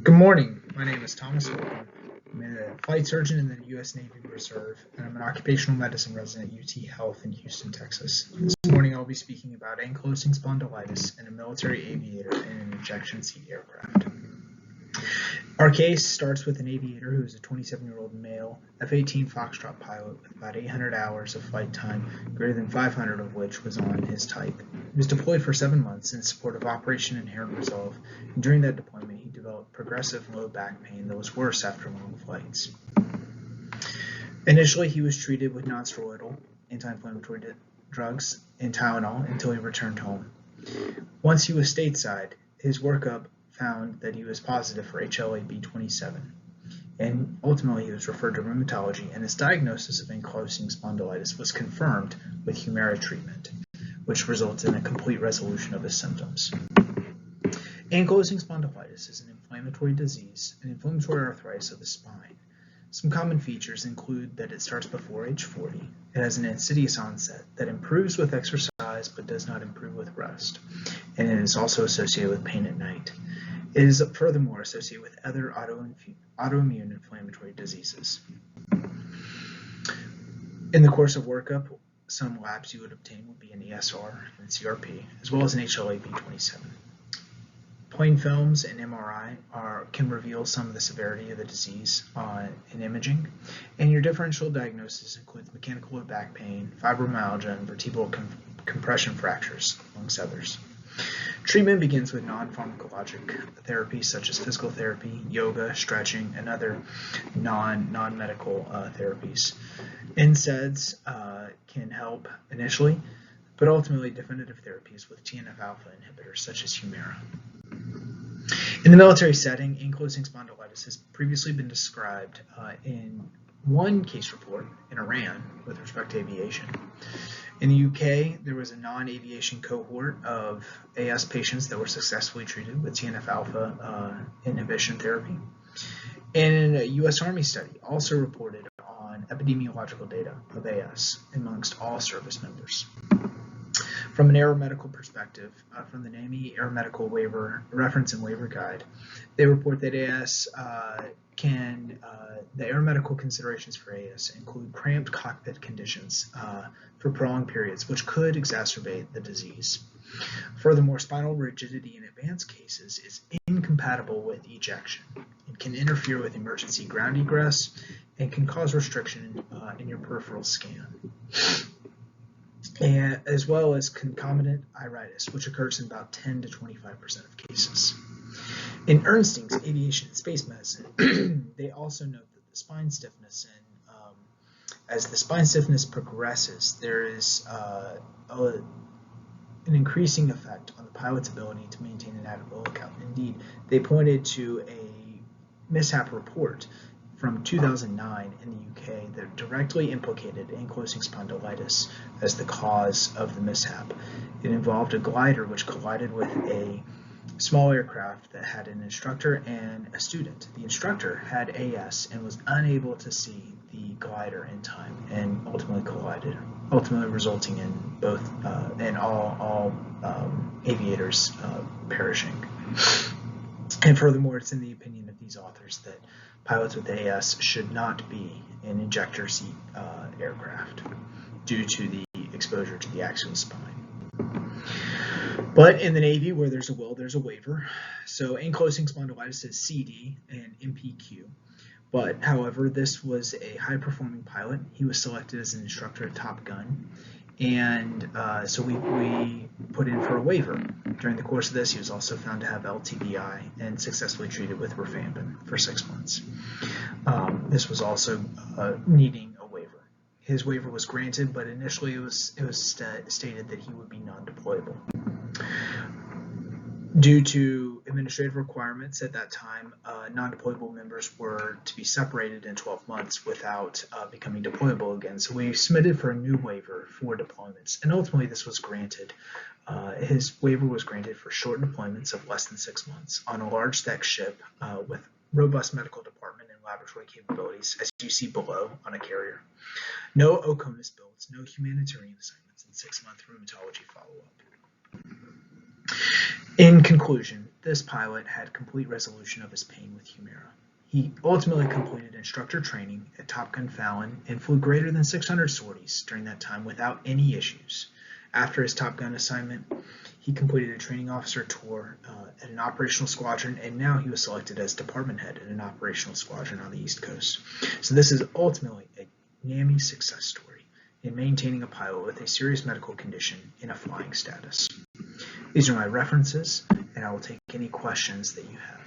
Good morning. My name is Thomas Holcomb. I'm a flight surgeon in the U.S. Navy Reserve, and I'm an occupational medicine resident at UT Health in Houston, Texas. This morning I'll be speaking about ankylosing spondylitis in a military aviator in an ejection seat aircraft. Our case starts with an aviator who is a 27-year-old male F-18 Foxtrot pilot with about 800 hours of flight time, greater than 500 of which was on his type. He was deployed for 7 months in support of Operation Inherent Resolve, and during that deployment he developed progressive low back pain that was worse after long flights. Initially he was treated with non-steroidal anti-inflammatory drugs and Tylenol until he returned home. Once he was stateside, his workup found that he was positive for HLA-B27, and ultimately he was referred to rheumatology, and his diagnosis of ankylosing spondylitis was confirmed with Humira treatment, which results in a complete resolution of his symptoms. Ankylosing spondylitis is an inflammatory disease, an inflammatory arthritis of the spine. Some common features include that it starts before age 40, it has an insidious onset that improves with exercise but does not improve with rest, and it is also associated with pain at night. It is furthermore associated with other autoimmune inflammatory diseases. In the course of workup, some labs you would obtain will be an ESR and CRP, as well as an HLA-B27. Plain films and MRI can reveal some of the severity of the disease in imaging, and your differential diagnosis includes mechanical low back pain, fibromyalgia, and vertebral compression fractures, amongst others. Treatment begins with non-pharmacologic therapies such as physical therapy, yoga, stretching, and other non-medical therapies. NSAIDs can help initially, but ultimately definitive therapies with TNF-alpha inhibitors such as Humira. In the military setting, ankylosing spondylitis has previously been described in one case report in Iran with respect to aviation. In the UK, there was a non-aviation cohort of AS patients that were successfully treated with TNF-alpha inhibition therapy. And a U.S. Army study also reported on epidemiological data of AS amongst all service members. From an aeromedical perspective, from the NAMI Aeromedical Waiver Reference and Waiver Guide, they report that AS the aeromedical considerations for AS include cramped cockpit conditions for prolonged periods, which could exacerbate the disease. Furthermore, spinal rigidity in advanced cases is incompatible with ejection. It can interfere with emergency ground egress and can cause restriction in your peripheral scan, and as well as concomitant iritis, which occurs in about 10 to 25% of cases. In Ernstein's Aviation and Space Medicine, they also note that the spine stiffness, and as the spine stiffness progresses, there is an increasing effect on the pilot's ability to maintain an adequate lookout. Indeed, they pointed to a mishap report from 2009 in the UK that directly implicated ankylosing spondylitis as the cause of the mishap. It involved a glider which collided with a small aircraft that had an instructor and a student. The instructor had AS and was unable to see the glider in time and ultimately collided, ultimately resulting in both and all aviators perishing. And furthermore, it's in the opinion of these authors that pilots with AS should not be in injector seat aircraft due to the exposure to the axial spine. But in the Navy, where there's a will, there's a waiver. So ankylosing spondylitis is CD and MPQ. But however, this was a high-performing pilot. He was selected as an instructor at Top Gun. And so we put in for a waiver. During the course of this, he was also found to have LTBI and successfully treated with rifampin for 6 months. This was also needing a waiver. His waiver was granted, but initially it was stated that he would be non-deployable. Due to administrative requirements at that time, non-deployable members were to be separated in 12 months without becoming deployable again. So we submitted for a new waiver for deployments, and ultimately this was granted. His waiver was granted for short deployments of less than 6 months on a large deck ship with robust medical department and laboratory capabilities, as you see below on a carrier. No OCONUS builds, no humanitarian assignments, and 6-month rheumatology follow-up. In conclusion, this pilot had complete resolution of his pain with Humira. He ultimately completed instructor training at Top Gun Fallon and flew greater than 600 sorties during that time without any issues. After his Top Gun assignment, he completed a training officer tour at an operational squadron, and now he was selected as department head at an operational squadron on the East Coast. So this is ultimately a NAMI success story in maintaining a pilot with a serious medical condition in a flying status. These are my references, and I will take any questions that you have.